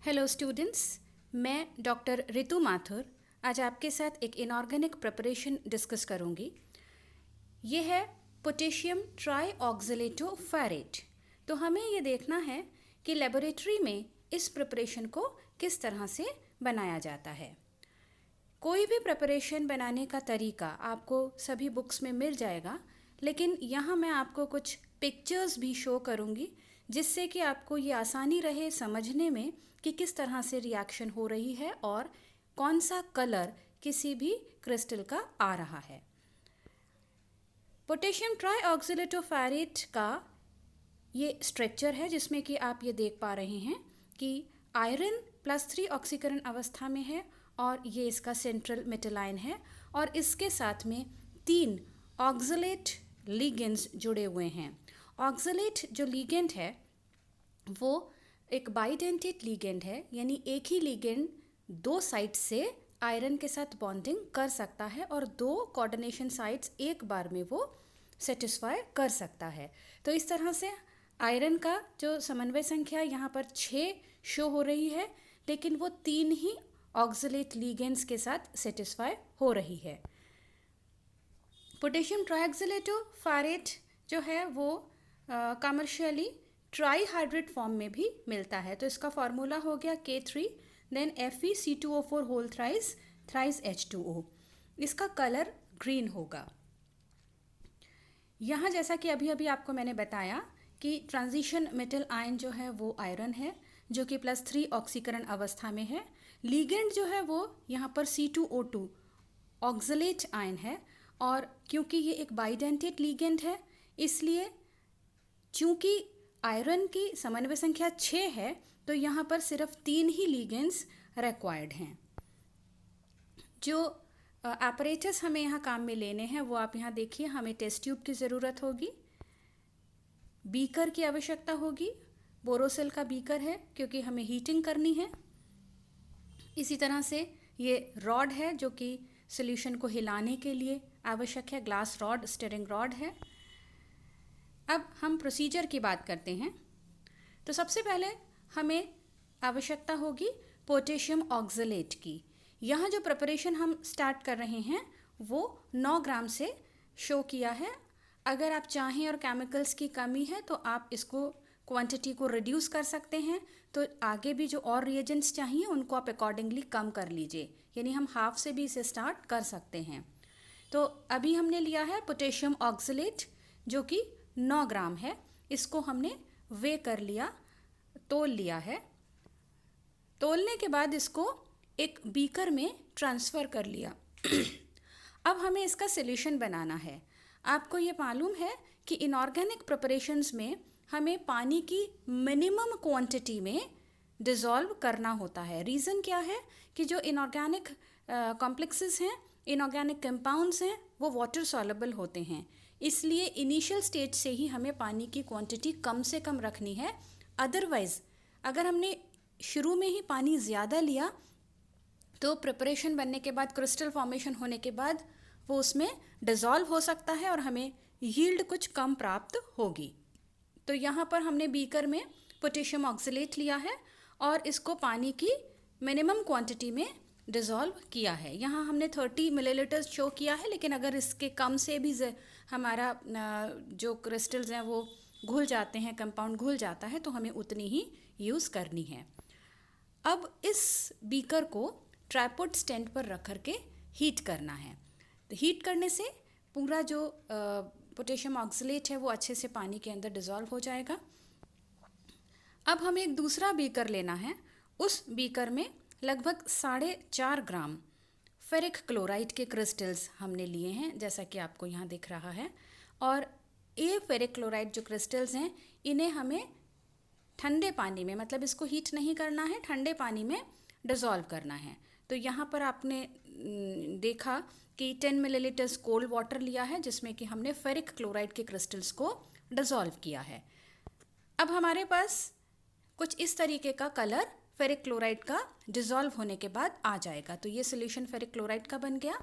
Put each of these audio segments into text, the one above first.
Hello students, मैं doctor Ritu Mathur आज आपके साथ एक इनऑर्गेनिक प्रिपरेशन डिस्कस करूंगी। ये है पोटेशियम ट्राई ऑक्सलेटो फेरेट। तो हमें ये देखना है कि लेबोरेटरी में इस प्रिपरेशन को किस तरह से बनाया जाता है। कोई भी प्रिपरेशन बनाने का तरीका आपको सभी बुक्स में मिल जाएगा, लेकिन यहाँ मैं आपको कुछ पिक्चर्स भी शो करूँगी जिससे कि आपको ये आसानी रहे समझने में कि किस तरह से रिएक्शन हो रही है और कौन सा कलर किसी भी क्रिस्टल का आ रहा है। पोटेशियम ट्राईऑक्सलेटो फेरेट का ये स्ट्रक्चर है जिसमें कि आप ये देख पा रहे हैं कि आयरन +3 ऑक्सीकरण अवस्था में है और ये इसका सेंट्रल मेटलाइन है और इसके साथ में 3 ऑक्सलेट लिगेंड्स जुड़े हुए हैं। ऑक्सलेट जो लिगेंड है वो एक बाइडेंटेड लिगेंड है, यानी एक ही लिगेंड 2 साइड से आयरन के साथ बॉन्डिंग कर सकता है और 2 कोऑर्डिनेशन साइट्स एक बार में वो सेटिस्फाई कर सकता है। तो इस तरह से आयरन का जो समन्वय संख्या यहाँ पर 6 शो हो रही है, लेकिन वो 3 ही ऑक्सलेट लिगेंड्स के साथ सेटिस्फाई हो रही है। पोटेशियम ट्राईऑक्सलेटो फेरेट जो है वो कमर्शियली ट्राईहाइड्रेट फॉर्म में भी मिलता है। तो इसका फॉर्मूला हो गया K3 then FeC2O4 whole thrice H2O। इसका कलर ग्रीन होगा। यहाँ जैसा कि अभी अभी आपको मैंने बताया कि ट्रांजिशन मेटल आयन जो है वो आयरन है जो कि +3 ऑक्सीकरण अवस्था में है। लिगेंड जो है वो यहाँ पर C2O2 ऑक्सलेट आयन है और क्योंकि ये एक बाइडेंटेड लिगेंड है इसलिए चूँकि आयरन की समन्वय संख्या 6 है तो यहाँ पर सिर्फ 3 ही लिगेंड्स रिक्वायर्ड हैं। जो apparatus हमें यहाँ काम में लेने हैं वो आप यहाँ देखिए। हमें टेस्ट ट्यूब की ज़रूरत होगी, बीकर की आवश्यकता होगी, बोरोसिल का बीकर है क्योंकि हमें हीटिंग करनी है। इसी तरह से ये रॉड है जो कि सॉल्यूशन को हिलाने के लिए आवश्यक है, ग्लास रॉड, स्टीयरिंग रॉड है। अब हम प्रोसीजर की बात करते हैं। तो सबसे पहले हमें आवश्यकता होगी पोटेशियम ऑक्सलेट की। यहाँ जो प्रिपरेशन हम स्टार्ट कर रहे हैं वो 9 ग्राम से शो किया है। अगर आप चाहें और केमिकल्स की कमी है तो आप इसको क्वांटिटी को रिड्यूस कर सकते हैं। तो आगे भी जो और रिएजेंट्स चाहिए उनको आप अकॉर्डिंगली कम कर लीजिए, यानी हम हाफ से भी इसे स्टार्ट कर सकते हैं। तो अभी हमने लिया है पोटेशियम ऑक्सलेट जो कि 9 ग्राम है। इसको हमने वे कर लिया, तोल लिया है। तोलने के बाद इसको एक बीकर में ट्रांसफ़र कर लिया। अब हमें इसका सॉल्यूशन बनाना है। आपको ये मालूम है कि इनऑर्गेनिक प्रिपरेशंस में हमें पानी की मिनिमम क्वांटिटी में डिज़ोल्व करना होता है। रीज़न क्या है कि जो इनऑर्गेनिक कॉम्प्लेक्सेस हैं, इनऑर्गेनिक कंपाउंड्स हैं, वो वाटर सॉल्युबल होते हैं। इसलिए इनिशियल स्टेज से ही हमें पानी की क्वांटिटी कम से कम रखनी है। अदरवाइज़ अगर हमने शुरू में ही पानी ज़्यादा लिया तो प्रिपरेशन बनने के बाद, क्रिस्टल फॉर्मेशन होने के बाद वो उसमें डिज़ोल्व हो सकता है और हमें यील्ड कुछ कम प्राप्त होगी। तो यहाँ पर हमने बीकर में पोटेशियम ऑक्सलेट लिया है और इसको पानी की मिनिमम क्वांटिटी में डिज़ोल्व किया है। यहाँ हमने 30 मिलीलीटर शो किया है, लेकिन अगर इसके कम से भी हमारा जो क्रिस्टल्स हैं वो घुल जाते हैं, कंपाउंड घुल जाता है, तो हमें उतनी ही यूज़ करनी है। अब इस बीकर को ट्राइपॉड स्टैंड पर रख कर के हीट करना है। तो हीट करने से पूरा जो पोटेशियम ऑक्सलेट है वो अच्छे से पानी के अंदर डिज़ोल्व हो जाएगा। अब हमें एक दूसरा बीकर लेना है। उस बीकर में लगभग 4.5 ग्राम फेरिक क्लोराइड के क्रिस्टल्स हमने लिए हैं, जैसा कि आपको यहाँ दिख रहा है। और ये फेरिक क्लोराइड जो क्रिस्टल्स हैं इन्हें हमें ठंडे पानी में, मतलब इसको हीट नहीं करना है, ठंडे पानी में डिज़ोल्व करना है। तो यहाँ पर आपने देखा कि 10 मिलीलीटर्स कोल्ड वाटर लिया है जिसमें कि हमने फेरिक क्लोराइड के क्रिस्टल्स को डिज़ोल्व किया है। अब हमारे पास कुछ इस तरीके का कलर फेरिक क्लोराइड का डिज़ोल्व होने के बाद आ जाएगा। तो ये सॉल्यूशन फेरिक क्लोराइड का बन गया।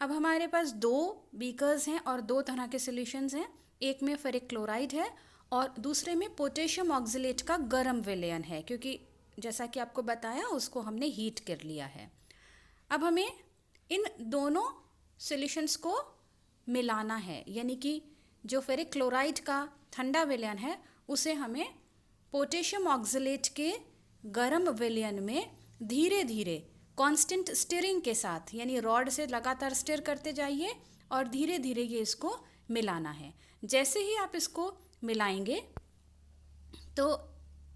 अब हमारे पास 2 बीकर्स हैं और 2 तरह के सॉल्यूशंस हैं। एक में फेरिक क्लोराइड है और दूसरे में पोटेशियम ऑक्सलेट का गर्म विलयन है, क्योंकि जैसा कि आपको बताया उसको हमने हीट कर लिया है। अब हमें इन दोनों सॉल्यूशंस को मिलाना है, यानी कि जो फेरिक क्लोराइड का ठंडा विलयन है उसे हमें पोटेशियम ऑक्सलेट के गर्म विलयन में धीरे धीरे कांस्टेंट स्टिरिंग के साथ, यानी रॉड से लगातार स्टिर करते जाइए और धीरे धीरे ये इसको मिलाना है। जैसे ही आप इसको मिलाएंगे तो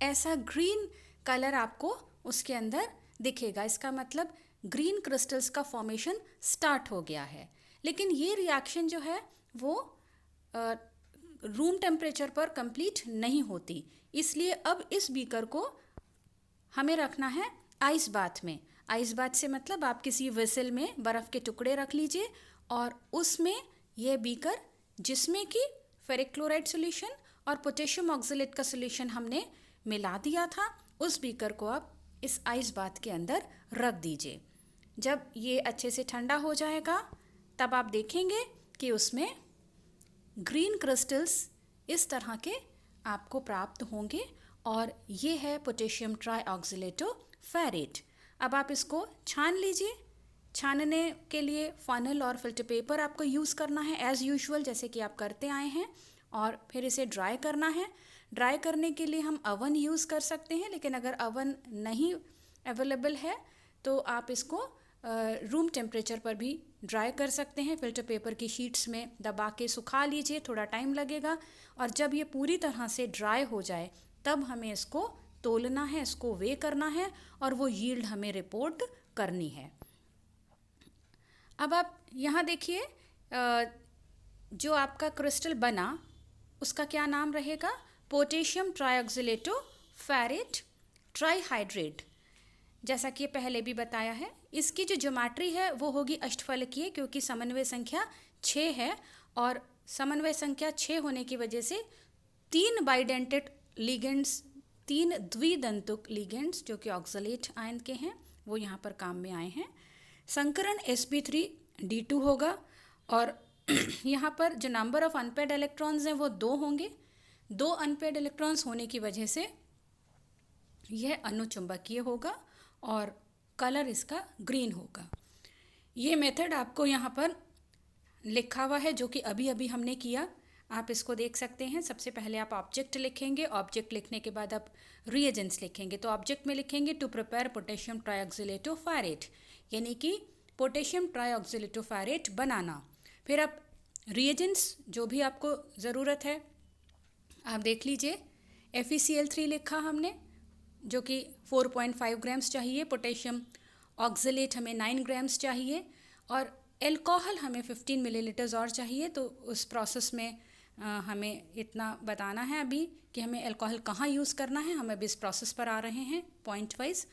ऐसा ग्रीन कलर आपको उसके अंदर दिखेगा। इसका मतलब ग्रीन क्रिस्टल्स का फॉर्मेशन स्टार्ट हो गया है। लेकिन ये रिएक्शन जो है वो रूम टेम्परेचर पर कंप्लीट नहीं होती, इसलिए अब इस बीकर को हमें रखना है आइस बाथ में। आइस बाथ से मतलब आप किसी वेसल में बर्फ़ के टुकड़े रख लीजिए और उसमें यह बीकर, जिसमें कि फेरिक क्लोराइड सॉल्यूशन और पोटेशियम ऑक्सलेट का सॉल्यूशन हमने मिला दिया था, उस बीकर को आप इस आइस बाथ के अंदर रख दीजिए। जब ये अच्छे से ठंडा हो जाएगा तब आप देखेंगे कि उसमें ग्रीन क्रिस्टल्स इस तरह के आपको प्राप्त होंगे और ये है पोटेशियम ट्राईऑक्सिलेटो फेरेट। अब आप इसको छान लीजिए। छानने के लिए फनल और फिल्टर पेपर आपको यूज़ करना है एज़ यूजुअल, जैसे कि आप करते आए हैं, और फिर इसे ड्राई करना है। ड्राई करने के लिए हम अवन यूज़ कर सकते हैं, लेकिन अगर अवन नहीं अवेलेबल है तो आप इसको रूम टेम्परेचर पर भी ड्राई कर सकते हैं। फिल्टर पेपर की शीट्स में दबा के सुखा लीजिए, थोड़ा टाइम लगेगा, और जब ये पूरी तरह से ड्राई हो जाए तब हमें इसको तोलना है, इसको वे करना है और वो यील्ड हमें रिपोर्ट करनी है। अब आप यहाँ देखिए, जो आपका क्रिस्टल बना उसका क्या नाम रहेगा? Potassium trioxalato ferrate trihydrate. जैसा कि पहले भी बताया है, इसकी जो ज्योमेट्री है वो होगी अष्टफलकीय, क्योंकि समन्वय संख्या 6 है और समन्वय संख्या 6 होने की वजह से 3 बाइडेंटेड लिगेंड्स, 3 द्विदंतुक लिगेंड्स जो कि ऑक्सलेट आयन के हैं वो यहाँ पर काम में आए हैं। संकरण sp3d2 होगा और यहाँ पर जो नंबर ऑफ अनपेड इलेक्ट्रॉन्स हैं वो 2 होंगे। 2 अनपेड इलेक्ट्रॉन्स होने की वजह से यह अनुचुंबकीय होगा और कलर इसका ग्रीन होगा। ये मेथड आपको यहाँ पर लिखा हुआ है जो कि अभी अभी हमने किया, आप इसको देख सकते हैं। सबसे पहले आप ऑब्जेक्ट लिखेंगे, ऑब्जेक्ट लिखने के बाद आप रिएजेंट्स लिखेंगे। तो ऑब्जेक्ट में लिखेंगे to prepare potassium trioxalato ferret, यानी कि पोटेशियम ट्राईऑक्सिलेटो फेरेट बनाना। फिर आप रिएजेंट्स जो भी आपको ज़रूरत है आप देख लीजिए। FeCl3 लिखा हमने जो कि 4.5 ग्राम्स चाहिए, पोटेशियम ऑक्सलेट हमें 9 ग्राम्स चाहिए और एल्कोहल हमें 15 मिलीलीटर्स और चाहिए। तो उस प्रोसेस में हमें इतना बताना है अभी कि हमें एल्कोहल कहाँ यूज़ करना है। हम अभी इस प्रोसेस पर आ रहे हैं पॉइंट वाइज।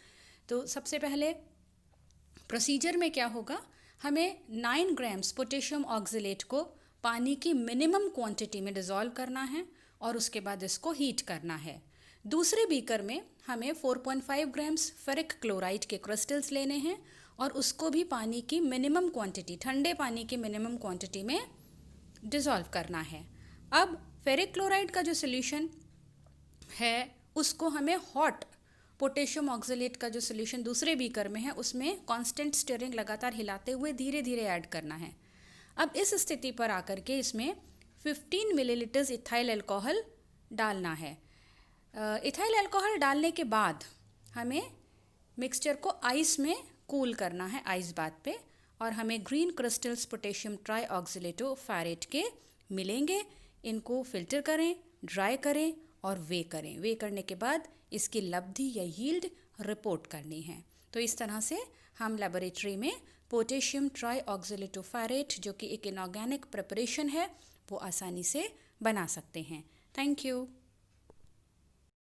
तो सबसे पहले प्रोसीजर में क्या होगा, हमें 9 ग्राम्स पोटेशियम ऑक्सलेट को पानी की मिनिमम क्वांटिटी में डिज़ोल्व करना है और उसके बाद इसको हीट करना है। दूसरे बीकर में हमें 4.5 ग्राम्स फेरिक क्लोराइड के क्रिस्टल्स लेने हैं और उसको भी पानी की मिनिमम क्वांटिटी, ठंडे पानी की मिनिमम क्वांटिटी में डिज़ोल्व करना है। अब फेरिक क्लोराइड का जो सॉल्यूशन है उसको हमें हॉट पोटेशियम ऑक्सलेट का जो सॉल्यूशन दूसरे बीकर में है उसमें कांस्टेंट स्टिरिंग, लगातार हिलाते हुए धीरे धीरे ऐड करना है। अब इस स्थिति पर आकर के इसमें 15 मिलीलीटर्स इथाइल अल्कोहल डालना है। इथाइल अल्कोहल डालने के बाद हमें मिक्सचर को आइस में कूल करना है, आइस बाथ पे, और हमें green crystals potassium trioxalato ferret के मिलेंगे। इनको फिल्टर करें, ड्राई करें और वे करें। वे करने के बाद इसकी लब्धि या यील्ड रिपोर्ट करनी है। तो इस तरह से हम लेबोरेटरी में पोटेशियम ट्राईऑक्सिलेटो फेरेट जो कि एक इनऑर्गेनिक प्रिपरेशन है वो आसानी से बना सकते हैं। Thank you.